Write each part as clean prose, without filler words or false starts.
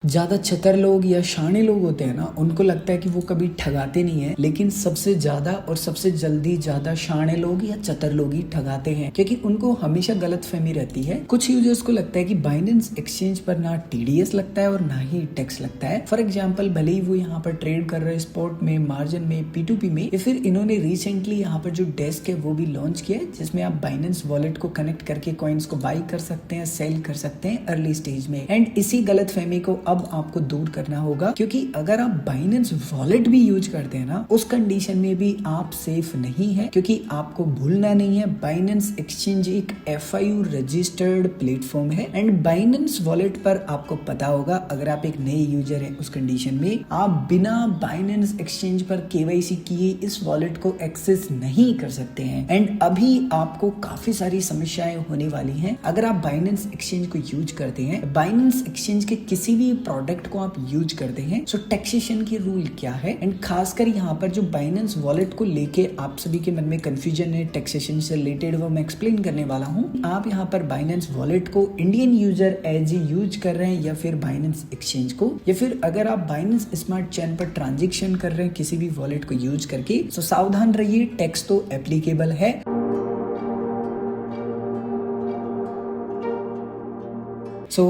ज्यादा छतर लोग या शाणे लोग होते हैं ना, उनको लगता है कि वो कभी ठगाते नहीं है, लेकिन सबसे ज्यादा और सबसे जल्दी ज्यादा शाणे लोग या चतर लोग ही ठगाते हैं, क्योंकि उनको हमेशा गलतफहमी रहती है। कुछ यूजर्स को लगता है कि बाइनेंस एक्सचेंज पर ना टीडीएस लगता है और ना ही टैक्स लगता है। फॉर एग्जाम्पल, भले ही वो यहाँ पर ट्रेड कर रहे हैं स्पॉट में, मार्जिन में, P2P में, या फिर इन्होंने रिसेंटली यहाँ पर जो डेस्क है वो भी लॉन्च किया है, जिसमें आप बाइनेंस वॉलेट को कनेक्ट करके कॉइन्स को बाई कर सकते हैं, सेल कर सकते हैं अर्ली स्टेज में। एंड इसी गलतफहमी को अब आपको दूर करना होगा, क्योंकि अगर आप बाइनेंस वॉलेट भी यूज करते हैं ना, उस कंडीशन में भी आप सेफ नहीं है, क्योंकि आपको भूलना नहीं है बाइनेंस एक्सचेंज एक FIU रजिस्टर्ड प्लेटफॉर्म है। एंड बाइनेंस वॉलेट पर आपको पता होगा, अगर आप एक नए यूजर हैं, उस कंडीशन में आप बिना बाइनेंस एक्सचेंज पर KYC किए इस वॉलेट को एक्सेस नहीं कर सकते हैं। एंड अभी आपको काफी सारी समस्याएं होने वाली हैं अगर आप बाइनेंस एक्सचेंज को यूज करते हैं। बाइनेंस एक्सचेंज के किसी भी प्रोडक्ट को आप यूज करते हैं, सो टैक्सेशन की रूल क्या है, एंड खासकर यहाँ पर जो बाइनेंस वॉलेट को लेके आप सभी के मन में कंफ्यूजन है टैक्सेशन से रिलेटेड, वो मैं एक्सप्लेन करने वाला हूँ। आप यहाँ पर बाइनेंस वॉलेट को इंडियन यूजर एज यूज कर रहे हैं, या फिर बाइनेंस एक्सचेंज को, या फिर अगर आप Binance smart chain per transaction कर रहे हैं किसी भी वॉलेट को यूज करके, सो सावधान रहिए, टैक्स तो एप्लीकेबल है।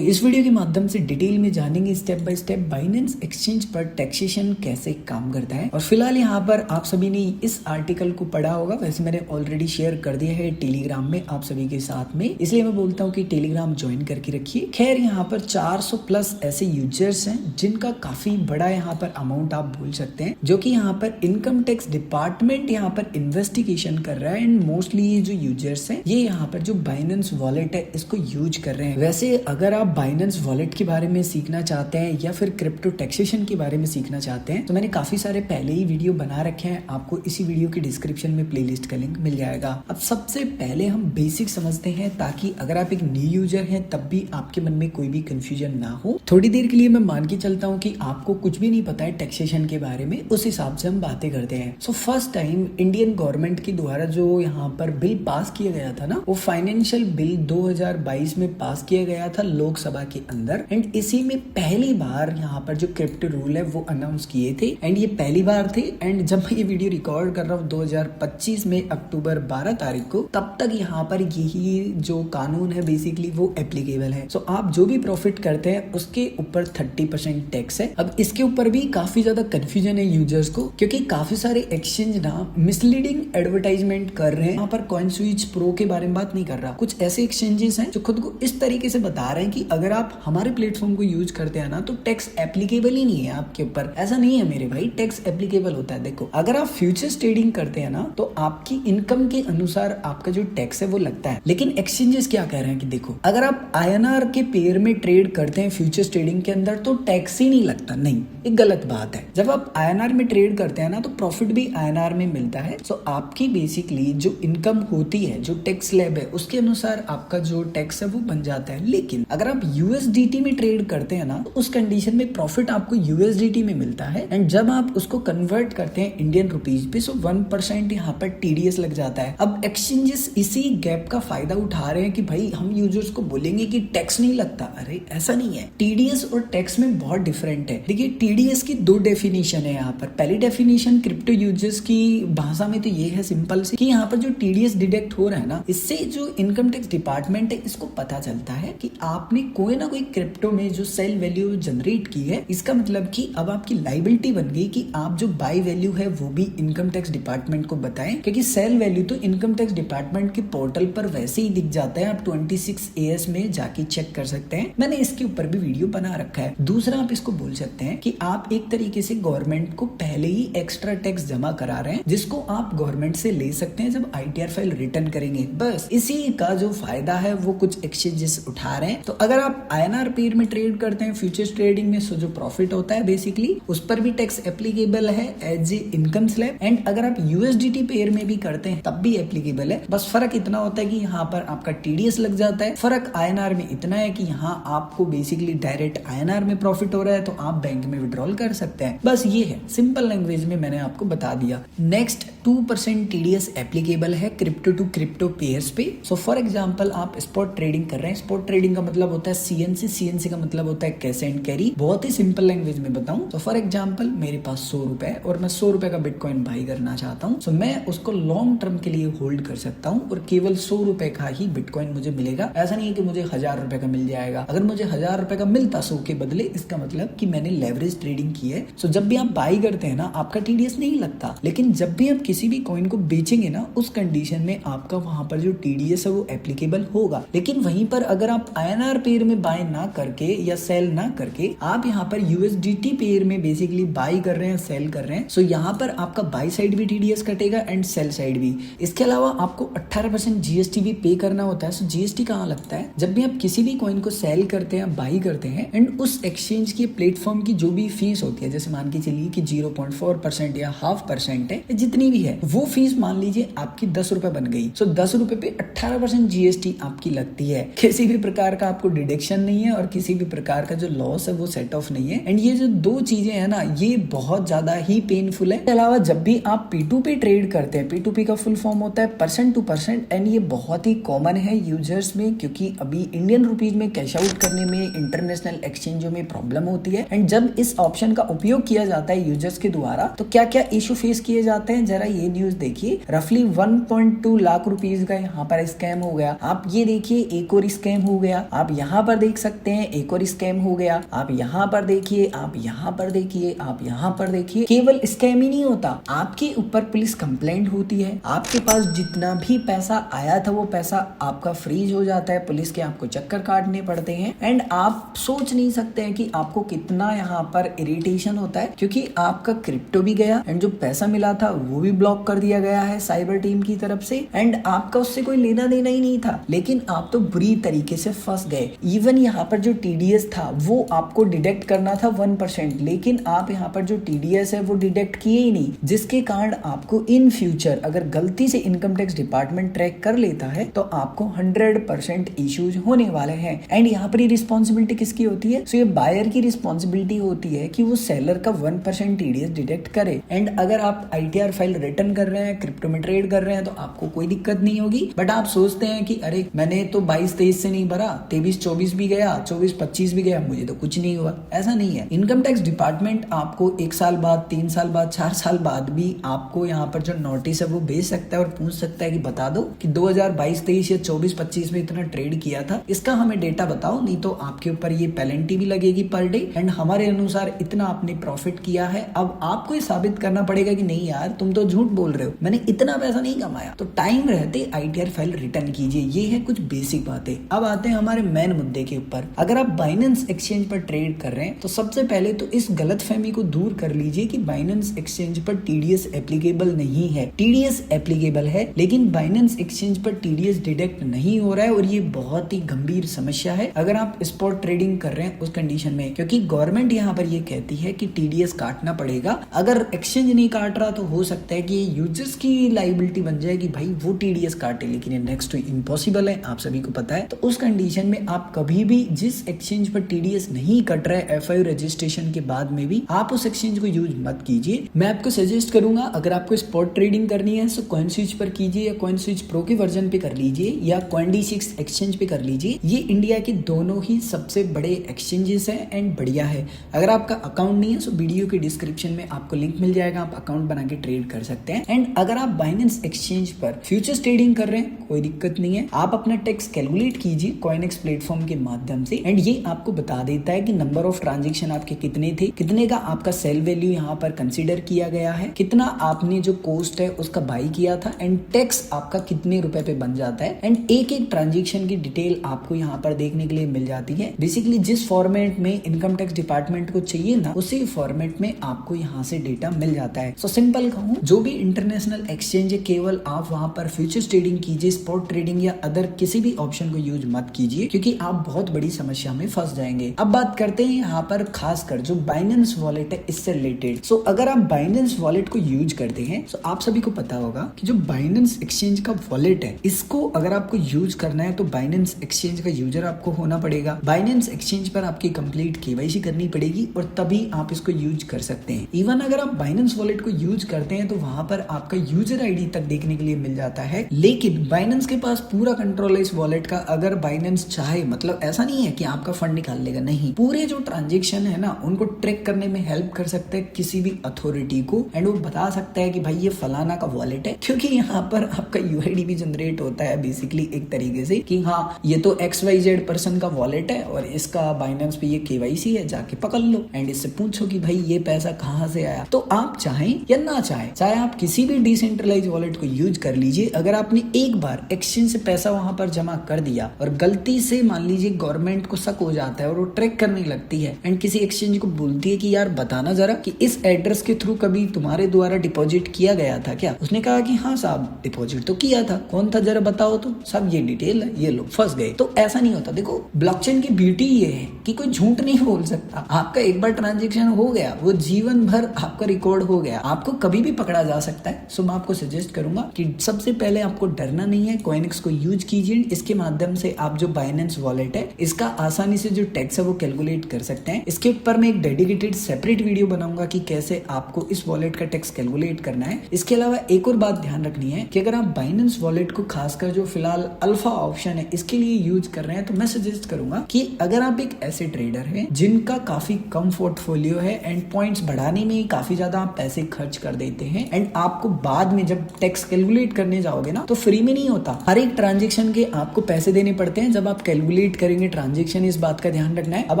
इस वीडियो के माध्यम से डिटेल में जानेंगे step by step Binance exchange पर टैक्सेशन कैसे काम करता है। और फिलहाल यहाँ पर आप सभी ने इस आर्टिकल को पढ़ा होगा, वैसे मैंने ऑलरेडी शेयर कर दिया है टेलीग्राम में आप सभी के साथ में, इसलिए मैं बोलता हूँ कि टेलीग्राम ज्वाइन करके रखिए। खैर, यहाँ पर 400 प्लस ऐसे यूजर्स हैं जिनका काफी बड़ा यहाँ पर अमाउंट आप बोल सकते हैं, जो कि यहाँ पर इनकम टैक्स डिपार्टमेंट यहाँ पर इन्वेस्टिगेशन कर रहा है। एंड मोस्टली ये जो यूजर्स हैं, ये यहाँ पर जो बाइनेंस वॉलेट है इसको यूज कर रहे हैं। वैसे अगर आप बाइनेंस वॉलेट के बारे में सीखना चाहते हैं या फिर क्रिप्टो टैक्सेशन के बारे में सीखना चाहते हैं, तो मैंने काफी सारे पहले ही वीडियो बना रखे हैं, आपको इसी वीडियो के डिस्क्रिप्शन में प्लेलिस्ट का लिंक मिल जाएगा। अब सबसे पहले हम बेसिक समझते हैं, ताकि अगर आप एक न्यू यूजर हैं तब भी आपके मन में कोई भी कंफ्यूजन ना हो। थोड़ी देर के लिए मैं मान के चलता हूँ कि आपको कुछ भी नहीं पता है टैक्सेशन के बारे में, उस हिसाब से हम बातें करते हैं। So first time Indian government के द्वारा जो यहाँ पर बिल पास किया गया था ना, वो फाइनेंशियल बिल 2022 में पास किया गया था लोकसभा के अंदर। एंड इसी में पहली बार यहाँ पर जो क्रिप्टो रूल है वो अनाउंस किए थे, एंड ये पहली बार थे। एंड जब मैं ये वीडियो रिकॉर्ड कर रहा हूँ 2025 में अक्टूबर 12 तारीख को, तब तक यहाँ पर यही जो कानून है बेसिकली वो एप्लीकेबल है। सो आप जो भी प्रॉफिट करते हैं उसके ऊपर 30% टैक्स है। अब इसके ऊपर भी काफी ज्यादा कंफ्यूजन है यूजर्स को, क्योंकि काफी सारे एक्सचेंज ना मिसलीडिंग एडवर्टाइजमेंट कर रहे हैं। यहाँ पर CoinSwitch Pro के बारे में बात नहीं कर रहा, कुछ ऐसे एक्सचेंजेस हैं जो खुद को इस तरीके से बता रहे हैं कि अगर आप हमारे प्लेटफॉर्म को यूज करते हैं ना, तो टैक्स एप्लीकेबल ही नहीं है आपके ऊपर। ऐसा नहीं है मेरे भाई, टैक्स एप्लीकेबल होता है। देखो, अगर आप फ्यूचर्स ट्रेडिंग करते हैं ना, तो आपकी इनकम के अनुसार आपका जो टैक्स है वो लगता है। लेकिन एक्सचेंजेस क्या कह रहे हैं कि देखो, अगर आप INR के पेयर में ट्रेड करते हैं फ्यूचर्स ट्रेडिंग के अंदर, तो टैक्स ही नहीं लगता। नहीं, एक गलत बात है। जब आप INR में ट्रेड करते हैं ना, तो प्रॉफिट भी INR में मिलता है। सो आपकी बेसिकली जो इनकम होती है, जो टैक्स स्लैब है, उसके अनुसार आपका जो टैक्स है वो बन जाता है। लेकिन अगर आप USDT में ट्रेड करते हैं ना, तो उस कंडीशन में प्रॉफिट आपको USDT में मिलता है। एंड जब आप उसको कन्वर्ट करते हैं इंडियन रुपीज पे, सो 1% यहाँ पर TDS लग जाता है। अब एक्सचेंजेस इसी गैप का फायदा उठा रहे हैं कि भाई हम यूजर्स को बोलेंगे कि टैक्स नहीं लगता। अरे ऐसा नहीं है, TDS और टैक्स में बहुत डिफरेंट है। देखिए, TDS की 2 डेफिनेशन है यहाँ पर। पहली डेफिनेशन क्रिप्टो यूजर्स की भाषा में तो ये है सिंपल से, कि यहाँ पर जो TDS डिडक्ट हो रहा है ना, इससे जो इनकम टैक्स डिपार्टमेंट है इसको पता चलता है कि आपने कोई ना कोई क्रिप्टो में जो सेल वैल्यू जनरेट की है। इसका मतलब कि अब आपकी लाइबिलिटी बन गई कि आप जो बाय वैल्यू है वो भी इनकम टैक्स डिपार्टमेंट को बताएं, क्योंकि सेल वैल्यू तो इनकम टैक्स डिपार्टमेंट के पोर्टल पर वैसे ही दिख जाता है। आप 26AS में जाके चेक कर सकते हैं, मैंने इसके ऊपर भी वीडियो बना रखा है। दूसरा, आप इसको बोल सकते हैं कि आप एक तरीके से गवर्नमेंट को पहले ही एक्स्ट्रा टैक्स जमा करा रहे हैं, जिसको आप गवर्नमेंट से ले सकते हैं जब ITR फाइल रिटर्न करेंगे। बस इसी का जो फायदा है वो कुछ एक्सचेंजेस उठा रहे हैं। तो अगर आप INR पेयर में ट्रेड करते हैं फ्यूचर्स ट्रेडिंग में, सो जो प्रॉफिट होता है बेसिकली उस पर भी टैक्स एप्लीकेबल है as a income slab. And अगर आप USDT पेयर में भी करते हैं तब भी एप्लीकेबल है। बस फर्क इतना होता है कि यहाँ पर आपका TDS लग जाता है। फर्क INR में इतना है कि यहाँ आपको बेसिकली डायरेक्ट INR में प्रॉफिट हो रहा है, तो आप बैंक में विड्रॉल कर सकते हैं। बस ये है, सिंपल लैंग्वेज में मैंने आपको बता दिया। नेक्स्ट, 2% TDS एप्लीकेबल है क्रिप्टो टू क्रिप्टो पेयर्स पे। सो फॉर एग्जांपल, आप स्पॉट ट्रेडिंग कर रहे हैं। स्पॉट ट्रेडिंग का मतलब मतलब होता है सीएनसी, सीएनसी का मतलब होता है कैश एंड कैरी। बहुत ही सिंपल लैंग्वेज में बताऊं तो फॉर एग्जांपल मेरे पास 100 रुपए और मैं 100 रुपए का बिटकॉइन बाई करना चाहता हूं, तो मैं उसको लॉन्ग टर्म के लिए होल्ड कर सकता हूं और केवल 100 रुपए का ही बिटकॉइन मुझे मिलेगा। ऐसा नहीं है कि मुझे 1000 रुपए का मिल जाएगा। अगर मुझे 1000 रुपए का मिलता 100 के बदले, इसका मतलब कि मैंने लेवरेज ट्रेडिंग की है। सो जब भी आप बाई करते हैं ना, आपका टीडीएस नहीं लगता, लेकिन जब भी आप किसी भी कॉइन को बेचेंगे ना, उस कंडीशन में आपका वहां पर जो टीडीएस है वो एप्लीकेबल होगा। लेकिन वहीं पर अगर आप आईएनआर पेयर में बाय ना करके या सेल ना करके आप यहाँ पर यूएसडीटी पेयर में बेसिकली बाई कर रहे हैं, सेल कर रहे हैं, सो यहाँ पर आपका बाई साइड भी टीडीएस कटेगा एंड सेल साइड भी। इसके अलावा आपको 18% जीएसटी भी पे करना होता है। सो जीएसटी कहाँ लगता है? जब भी आप किसी भी कॉइन को सेल करते हैं, बाई करते हैं एंड उस एक्सचेंज के प्लेटफॉर्म की जो भी फीस होती है, जैसे मान के चलिए कि 0.4% या 0.5% है, जितनी भी है वो फीस मान लीजिए आपकी 10 रुपए बन गई। सो 10 रुपए पे 18% जीएसटी आपकी लगती है। किसी भी प्रकार का आपको डिडक्शन नहीं है और किसी भी प्रकार का जो लॉस है वो सेट ऑफ नहीं है। एंड ये जो दो चीजें है ना, ये बहुत ज्यादा ही पेनफुल है। इसके अलावा जब भी आप P2P ट्रेड करते हैं, P2P का फुल फॉर्म होता है परसेंट टू परसेंट, एंड ये बहुत ही कॉमन है यूजर्स में, क्योंकि अभी इंडियन रुपीज में कैश आउट करने में इंटरनेशनल एक्सचेंजों में प्रॉब्लम होती है। एंड जब इस ऑप्शन का उपयोग किया जाता है यूजर्स के द्वारा, तो क्या क्या इशू फेस किए जाते हैं, जरा ये न्यूज देखिए। रफली 1.2 लाख रुपीज का यहाँ पर स्कैम हो गया। आप ये देखिए, एक और स्कैम हो गया। आप यहाँ पर देख सकते हैं, एक और स्कैम हो गया। आप यहाँ पर देखिए, आप यहाँ पर देखिए, आप यहाँ पर देखिए। केवल स्कैम ही नहीं होता, आपके ऊपर पुलिस कंप्लेंट होती है। आपके पास जितना भी पैसा आया था वो पैसा आपका फ्रीज हो जाता है, पुलिस के आपको चक्कर काटने पड़ते हैं। एंड आप सोच नहीं सकते हैं कि आपको कितना यहाँ पर इरिटेशन होता है, क्योंकि आपका क्रिप्टो भी गया एंड जो पैसा मिला था वो भी ब्लॉक कर दिया गया है साइबर टीम की तरफ से। एंड आपका उससे कोई लेना देना ही नहीं था, लेकिन आप तो बुरी तरीके से फंस गए। इवन यहाँ पर जो टीडीएस था वो आपको डिडक्ट करना था 1%, लेकिन आप यहाँ पर जो टीडीएस है वो डिडक्ट किए ही नहीं, जिसके कारण आपको इन फ्यूचर अगर गलती से इनकम टैक्स डिपार्टमेंट ट्रैक कर लेता है तो आपको 100% इश्यूज होने वाले हैं। एंड यहाँ पर ये रिस्पॉन्सिबिलिटी किसकी होती है? सो ये बायर की रिस्पॉन्सिबिलिटी होती है कि वो सेलर का 1% टीडीएस डिडक्ट करे। एंड अगर आप आईटीआर फाइल रिटर्न कर रहे हैं, क्रिप्टो में ट्रेड कर रहे हैं, तो आपको कोई दिक्कत नहीं होगी। बट आप सोचते हैं कि अरे मैंने तो 22-23 से नहीं भरा, 23-24 भी गया, 24-25 भी गया, मुझे तो कुछ नहीं हुआ। ऐसा नहीं है। इनकम टैक्स डिपार्टमेंट आपको 1 साल बाद, 3 साल बाद, 4 साल बाद भी आपको यहाँ पर जो नोटिस है वो भेज सकता है और पूछ सकता है कि बता दो कि 2022-23 या 24-25 में इतना ट्रेड किया था, इसका हमें डेटा बताओ, नहीं तो आपके ऊपर ये पेनल्टी भी लगेगी पर डे। एंड हमारे अनुसार इतना आपने प्रॉफिट किया है। अब आपको ये साबित करना पड़ेगा कि नहीं यार, तुम तो झूठ बोल रहे हो, मैंने इतना पैसा नहीं कमाया। तो टाइम रहते आईटीआर फाइल रिटर्न कीजिए। ये है कुछ बेसिक बातें। अब आते हैं हमारे मेन मुद्दे के ऊपर। अगर आप बाइनेंस एक्सचेंज पर ट्रेड कर रहे हैं तो सबसे पहले तो इस गलतफहमी को दूर कर लीजिए कि बाइनेंस एक्सचेंज पर टीडीएस एप्लीकेबल नहीं है। टीडीएस एप्लीकेबल है, लेकिन बाइनेंस एक्सचेंज पर टीडीएस डिडक्ट नहीं हो रहा है, और ये बहुत ही गंभीर समस्या है अगर आप स्पॉट ट्रेडिंग कर रहे हैं उस कंडीशन में, क्योंकि गवर्नमेंट यहाँ पर ये कहती है कि टीडीएस काटना पड़ेगा। अगर एक्सचेंज नहीं काट रहा तो हो सकता है कि यूजर्स की लाइबिलिटी बन जाए कि भाई वो टीडीएस काटे, लेकिन ये नेक्स्ट टू इम्पॉसिबल है, आप सभी को पता है। तो उस कंडीशन में आप कभी भी जिस एक्सचेंज पर टीडीएस नहीं कट रहा है एफआईयू रजिस्ट्रेशन के बाद में भी, आप उस एक्सचेंज को यूज मत कीजिए। मैं आपको सजेस्ट करूंगा अगर आपको स्पॉट ट्रेडिंग करनी है तो कॉइन स्विच पर कीजिए, या कॉइन स्विच प्रो के वर्जन पे कर लीजिए, या CoinD6 एक्सचेंज पे कर लीजिए। ये इंडिया के दोनों ही सबसे बड़े एक्सचेंजेस हैं एंड बढ़िया है। अगर आपका अकाउंट नहीं है तो वीडियो के डिस्क्रिप्शन में आपको लिंक मिल जाएगा, आप अकाउंट बना के ट्रेड कर सकते हैं। एंड अगर आप बाइनेंस एक्सचेंज पर फ्यूचर्स ट्रेडिंग कर रहे हैं कोई दिक्कत नहीं है, आप अपना टैक्स कैलकुलेट कीजिए कॉइनेक्स प्लेटफॉर्म के माध्यम से। एंड ये आपको बता देता है कि नंबर ऑफ ट्रांजेक्शन आपके कितने थे, कितने का आपका सेल वैल्यू यहाँ पर कंसिडर किया गया है, कितना आपने जो कॉस्ट है उसका बाई किया था, एंड टैक्स आपका कितने रुपए पे बन जाता है। एंड एक एक ट्रांजेक्शन की डिटेल आपको यहाँ पर देखने के लिए मिल जाती है। बेसिकली जिस फॉर्मेट में इनकम टैक्स डिपार्टमेंट को चाहिए ना, उसी फॉर्मेट में आपको यहाँ से डेटा मिल जाता है। सो सिंपल कहूँ, जो भी इंटरनेशनल एक्सचेंज है केवल आप वहाँ पर फ्यूचर्स ट्रेडिंग कीजिए, स्पॉट ट्रेडिंग या अदर किसी भी ऑप्शन को यूज मत कीजिए, क्योंकि आप बहुत बड़ी समस्या में फंस जाएंगे। अब बात करते हैं यहाँ पर खासकर जो बाइनेंस वॉलेट है इससे रिलेटेड। सो अगर आप बाइनेंस वॉलेट को यूज करते हैं तो आप सभी को पता होगा कि जो बाइनेंस एक्सचेंज का वॉलेट है, इसको अगर आपको यूज करना है तो बाइनेंस एक्सचेंज का यूजर आपको होना पड़ेगा। बाइनेंस एक्सचेंज पर आपकी कंप्लीट केवाईसी करनी पड़ेगी और तभी आप इसको यूज कर सकते हैं। इवन अगर आप बाइनेंस वॉलेट को यूज करते हैं तो वहां पर आपका यूजर आईडी तक देखने के लिए मिल जाता है, लेकिन बाइनेंस के पास पूरा कंट्रोल है इस वॉलेट का। अगर बाइनेंस चाहे चाहे, मतलब ऐसा नहीं है कि आपका फंड निकाल लेगा, नहीं, पूरे जो ट्रांजेक्शन है ना उनको ट्रैक करने में हेल्प कर सकता है किसी भी अथॉरिटी को, एंड वो बता सकता है कि भाई ये फलाना का वॉलेट है, क्योंकि यहाँ पर आपका यूआईडी भी जनरेट होता है बेसिकली एक तरीके से कि हाँ ये तो XYZ पर्सन का वॉलेट है और इसका बाइनेंस पे ये KYC है, जाके पकड़ लो एंड इससे पूछो कि भाई ये पैसा कहाँ से आया। तो आप चाहें या ना चाहें, चाहे आप किसी भी डिसेंट्रलाइज वॉलेट को यूज कर लीजिए, अगर आपने एक बार एक्सचेंज से पैसा वहां पर जमा कर दिया और गलती से मान लीजिए गवर्नमेंट को शक हो जाता है और वो ट्रैक करने लगती है एंड किसी एक्सचेंज को बोलती है कि यार बताना जरा कि इस एड्रेस के थ्रू कभी तुम्हारे द्वारा डिपॉजिट किया गया था क्या, उसने कहा कि हाँ साहब डिपॉजिट तो किया था, कौन था जरा बताओ, तो सब ये डिटेल है, ये लोग फंस गए। तो ऐसा नहीं होता। देखो ब्लॉकचेन की ब्यूटी ये है कि कोई झूठ नहीं बोल सकता। आपका एक बार ट्रांजेक्शन हो गया, वो जीवन भर आपका रिकॉर्ड हो गया, आपको कभी भी पकड़ा जा सकता है। सो मैं आपको सजेस्ट करूंगा कि सबसे पहले आपको डरना नहीं है, कॉइनेक्स को यूज कीजिए। इसके माध्यम से आप जो बाइनेंस वॉलेट है इसका आसानी से जो टैक्स है वो कैलकुलेट कर सकते हैं। इसके ऊपर मैं एक डेडिकेटेड सेपरेट वीडियो बनाऊंगा कि कैसे आपको इस वॉलेट का टैक्स कैलकुलेट करना है। इसके अलावा एक और बात ध्यान रखनी है कि अगर आप बाइनेंस वॉलेट को खासकर जो फिलहाल अल्फा ऑप्शन है इसके लिए यूज कर रहे हैं, तो मैं सजेस्ट करूंगा कि अगर आप एक ऐसे ट्रेडर हैं जिनका काफी कम पोर्टफोलियो है एंड पॉइंट्स बढ़ाने में काफी ज्यादा आप पैसे खर्च कर देते हैं एंड आपको बाद में जब टैक्स कैलकुलेट करने जाओगे ना तो फ्री में नहीं होता, हर एक ट्रांजेक्शन के आपको पैसे देने पड़ते हैं। जब आप कैलकुलेट करेंगे ट्रांजेक्शन, इस बात का ध्यान रखना है। अब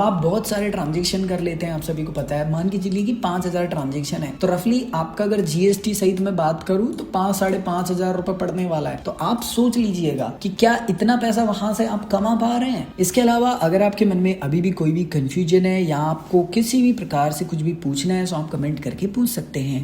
आप बहुत सारे ट्रांजेक्शन कर लेते हैं, आप सभी को पता है, मान के चलिए कि 5,000 ट्रांजेक्शन है, तो रफली आपका अगर GST सहित मैं बात करूं तो 5-5,500 रुपए पड़ने वाला है। तो आप सोच लीजिएगा कि क्या इतना पैसा वहां से आप कमा पा रहे हैं। इसके अलावा अगर आपके मन में अभी भी कोई भी कंफ्यूजन है या आपको किसी भी प्रकार से कुछ भी पूछना है तो आप कमेंट करके पूछ सकते हैं।